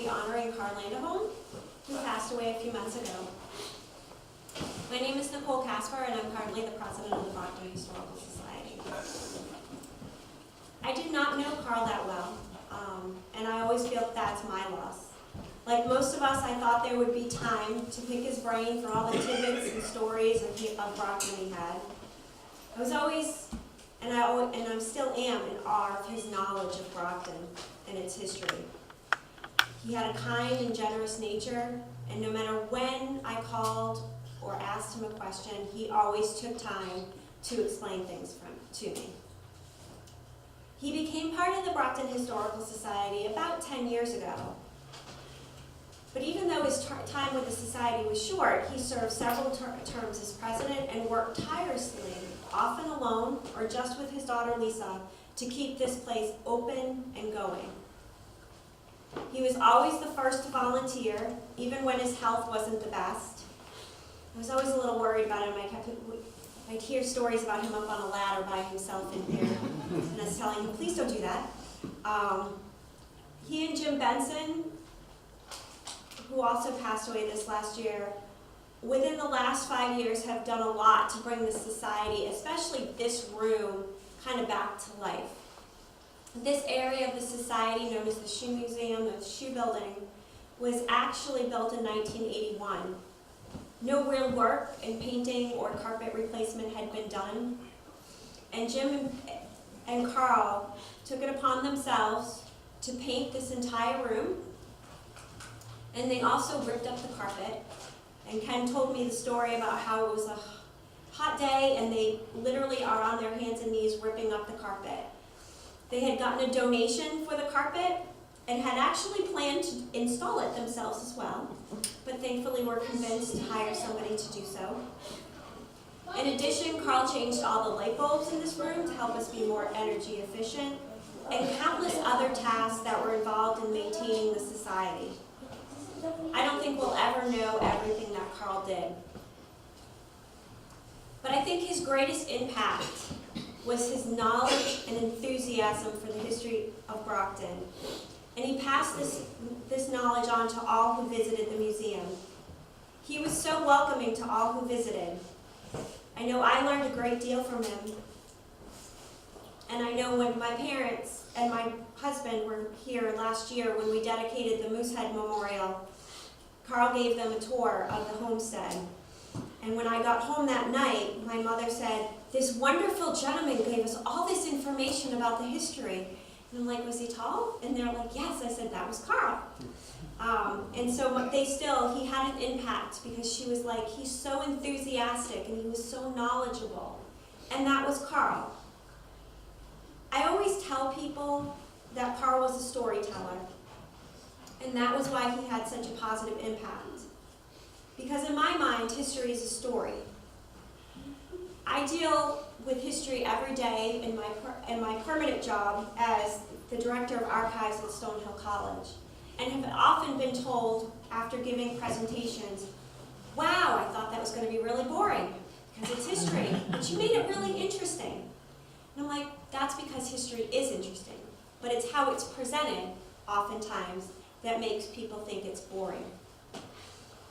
be honoring Carl Landeholm, who passed away a few months ago. My name is Nicole Casper, and I'm currently the president of the Brockton Historical Society. I did not know Carl that well, and I always feel that's my loss. Like most of us, I thought there would be time to pick his brain for all the tidbits and stories of Brockton he had. I was always, and I still am, in awe of his knowledge of Brockton and its history. He had a kind and generous nature, and no matter when I called or asked him a question, he always took time to explain things to me. He became part of the Brockton Historical Society about 10 years ago. But even though his time with the society was short, he served several terms as president and worked tirelessly, often alone or just with his daughter Lisa, to keep this place open and going. He was always the first to volunteer, even when his health wasn't the best. I was always a little worried about him. I'd hear stories about him up on a ladder by himself in here, and I was telling him, please don't do that. He and Jim Benson, who also passed away this last year, within the last 5 years have done a lot to bring the society, especially this room, kind of back to life. This area of the society, known as the Shoe Museum, the Shoe Building, was actually built in 1981. No real work in painting or carpet replacement had been done, and Jim and Carl took it upon themselves to paint this entire room, and they also ripped up the carpet. And Ken told me the story about how it was a hot day and they literally are on their hands and knees ripping up the carpet. They had gotten a donation for the carpet and had actually planned to install it themselves as well, but thankfully were convinced to hire somebody to do so. In addition, Carl changed all the light bulbs in this room to help us be more energy efficient, and countless other tasks that were involved in maintaining the society. I don't think we'll ever know everything that Carl did. But I think his greatest impact was his knowledge and enthusiasm for the history of Brockton. And he passed this knowledge on to all who visited the museum. He was so welcoming to all who visited. I know I learned a great deal from him. And I know when my parents and my husband were here last year when we dedicated the Moosehead Memorial, Carl gave them a tour of the homestead. And when I got home that night, my mother said, this wonderful gentleman gave us all this information about the history. And I'm like, was he tall? And they're like, yes. I said, that was Carl. And so he had an impact because she was like, he's so enthusiastic and he was so knowledgeable. And that was Carl. I always tell people that Carl was a storyteller, and that was why he had such a positive impact. Because in my mind, history is a story. I deal with history every day in my permanent job as the director of archives at Stonehill College, and have often been told after giving presentations, wow, I thought that was going to be really boring because it's history, but you made it really interesting. And I'm like, that's because history is interesting, but it's how it's presented, oftentimes, that makes people think it's boring.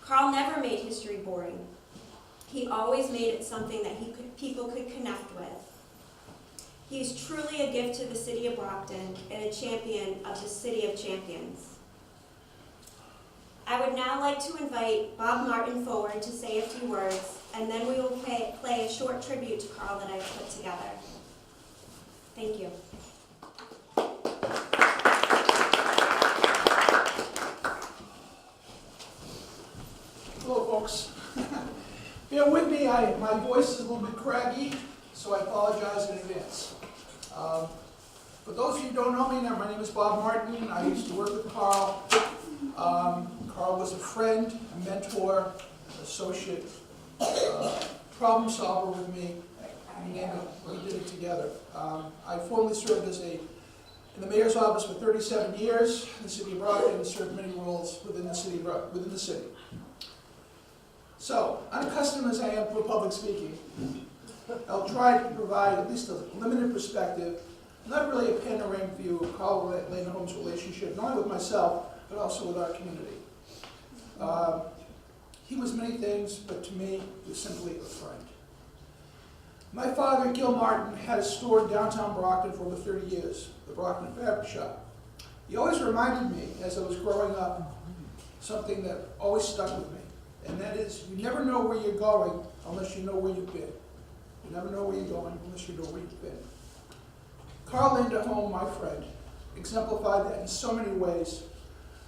Carl never made history boring. He always made it something that people could connect with. He's truly a gift to the city of Brockton and a champion of the City of Champions. I would now like to invite Bob Martin forward to say a few words, and then we will play a short tribute to Carl that I've put together. Thank you. Hello, folks. Bear with me, my voice is a little bit craggy, so I apologize in advance. For those of you who don't know me, my name is Bob Martin. I used to work with Carl. Carl was a friend, a mentor, associate, problem solver with me. We did it together. I formerly served in the mayor's office for 37 years in the city of Brockton and served many roles within the city. So, unaccustomed as I am to public speaking, I'll try to provide at least a limited perspective, not really a panoramic view of Carl Landeholm's relationship, not only with myself, but also with our community. He was many things, but to me, he was simply a friend. My father, Gil Martin, had a store in downtown Brockton for over 30 years, the Brockton Fabric Shop. He always reminded me, as I was growing up, something that always stuck with me, and that is, you never know where you're going unless you know where you've been. You never know where you're going unless you know where you've been. Carl Landeholm, my friend, exemplified that in so many ways,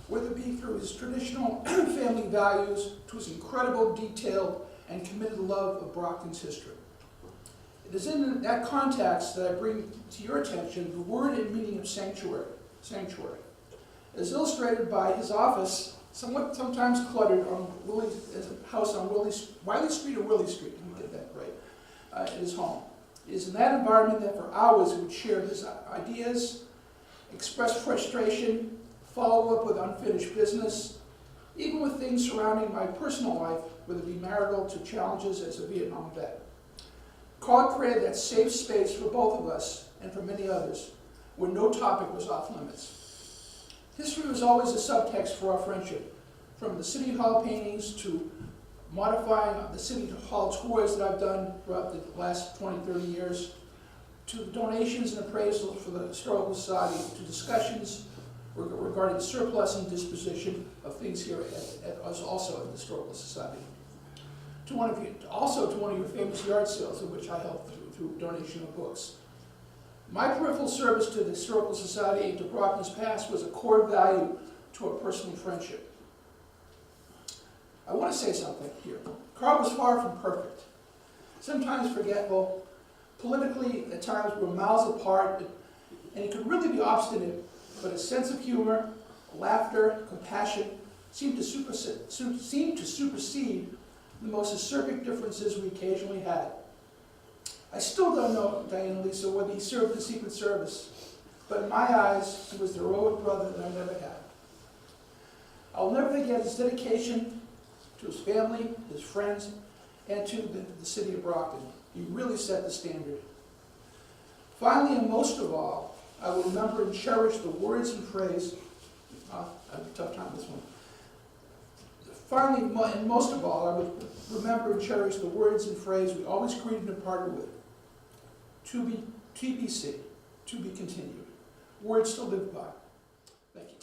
whether it be through his traditional family values to his incredible, detailed, and committed love of Brockton's history. It is in that context that I bring to your attention the word and meaning of sanctuary. Sanctuary. As illustrated by his office, sometimes cluttered on his house on Wiley Street or Willie Street, let me get that right, at his home. It is in that environment that for hours he would share his ideas, express frustration, follow up with unfinished business, even with things surrounding my personal life, whether it be marital to challenges as a Vietnam vet. Carl created that safe space for both of us and for many others, where no topic was off limits. History was always a subtext for our friendship, from the City Hall paintings to modifying the City Hall tours that I've done throughout the last 20, 30 years, to the donations and appraisals for the Historical Society, to discussions regarding surplus and disposition of things here also at the Historical Society. To one of your famous yard sales in which I helped through donation of books. My peripheral service to the Historical Society and to Brockton's past was a core value to our personal friendship. I want to say something here. Carl was far from perfect, sometimes forgetful, politically at times we were miles apart, and he could really be obstinate, but his sense of humor, laughter, compassion seemed to supersede the most acerbic differences we occasionally had. I still don't know, Diane and Lisa, whether he served the Secret Service, but in my eyes, he was the heroic brother that I never had. I'll never forget his dedication to his family, his friends, and to the city of Brockton. He really set the standard. Finally, and most of all, I will remember and cherish the words and phrase. I have a tough time with this one. Finally, and most of all, I would remember and cherish the words and phrase we always greeted and parted with. TBC, to be continued. Words to live by. Thank you.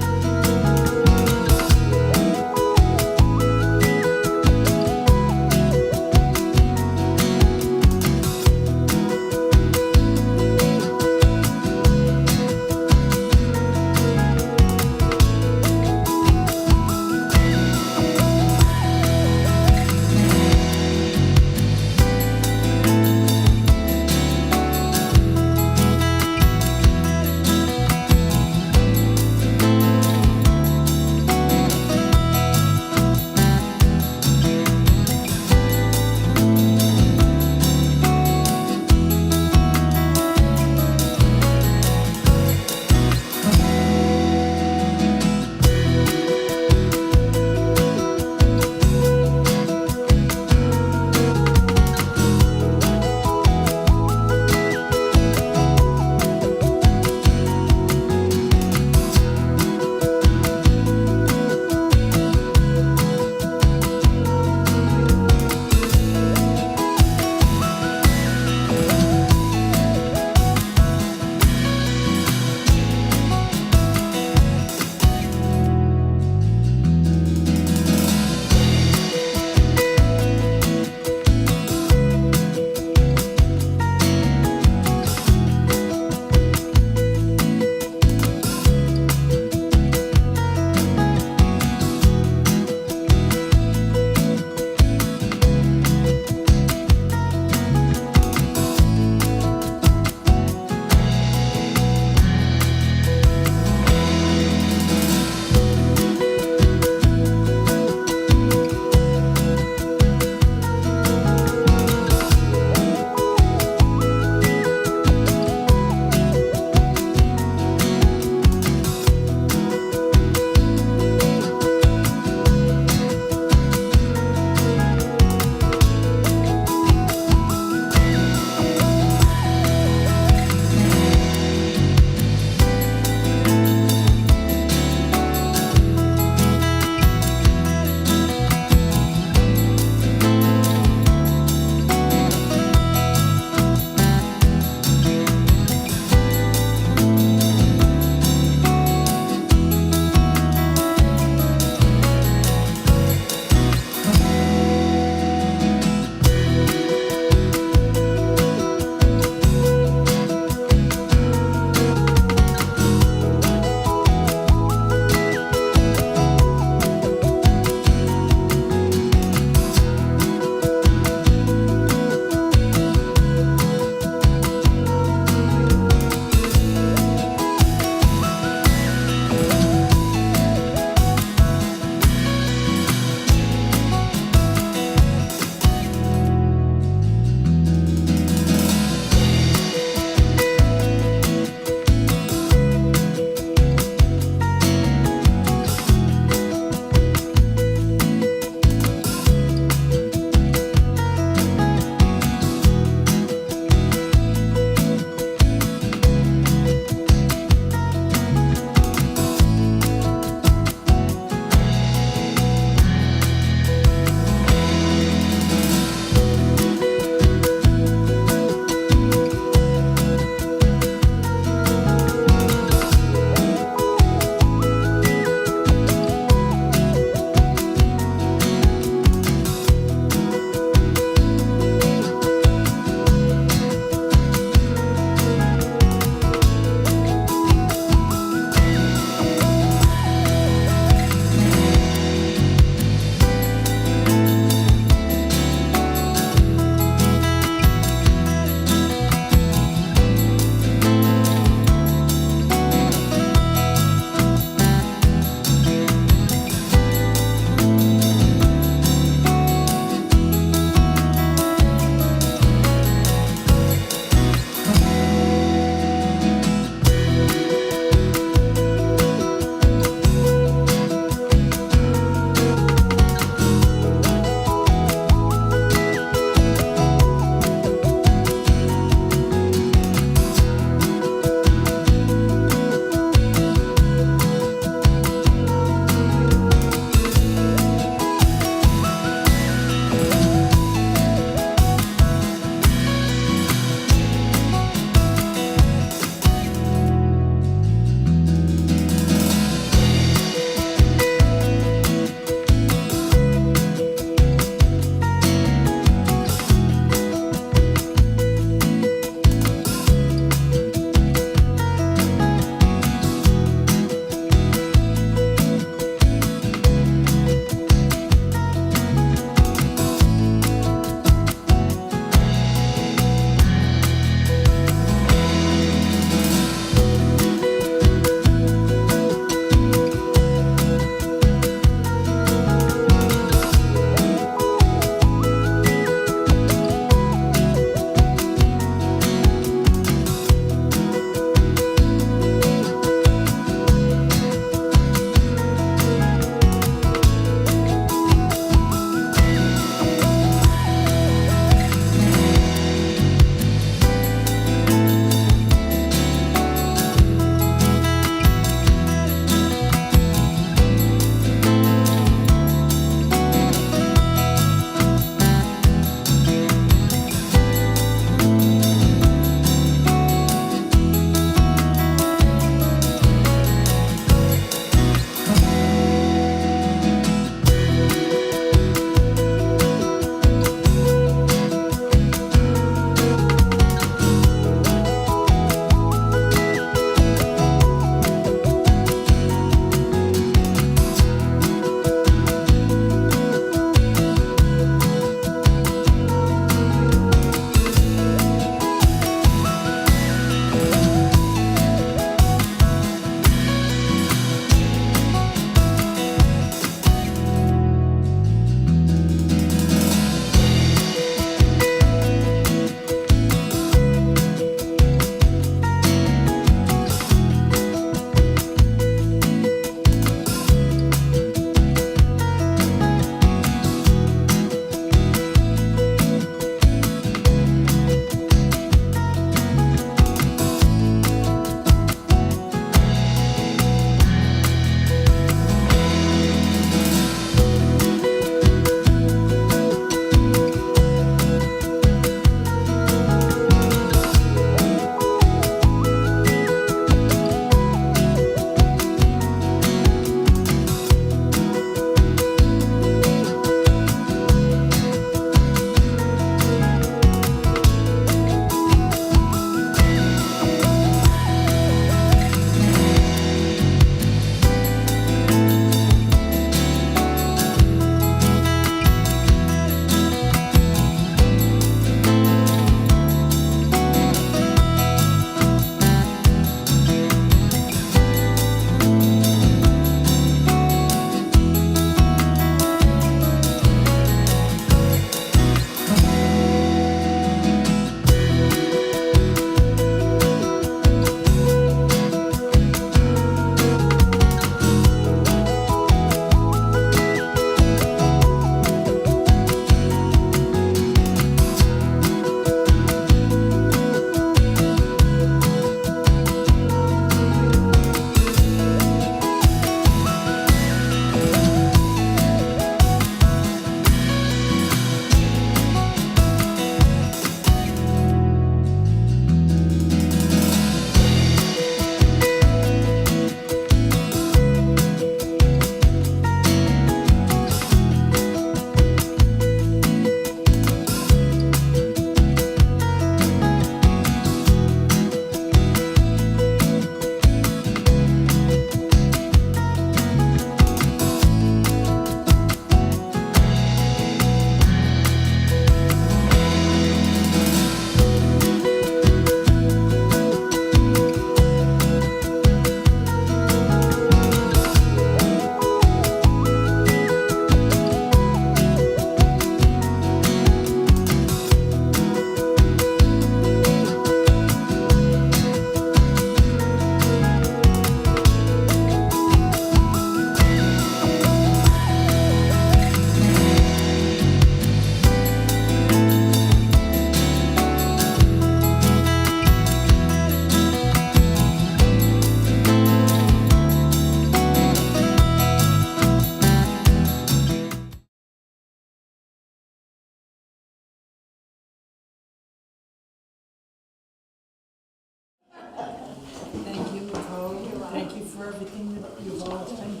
for everything that you've all done.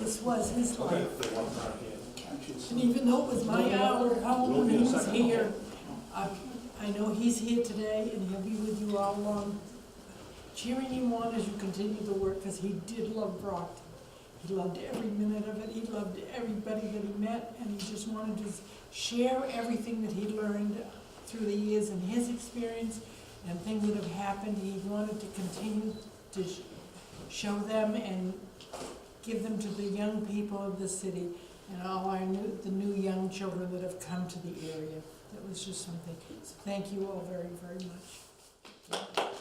This was his life. And even though it was my hour home when he was here, I know he's here today and he'll be with you all along, cheering you on as you continue the work, because he did love Brockton. He loved every minute of it. He loved everybody that he met, and he just wanted to share everything that he learned through the years and his experience and things that have happened. He wanted to continue to show them and give them to the young people of the city and all the new young children that have come to the area. That was just something. So thank you all very, very much.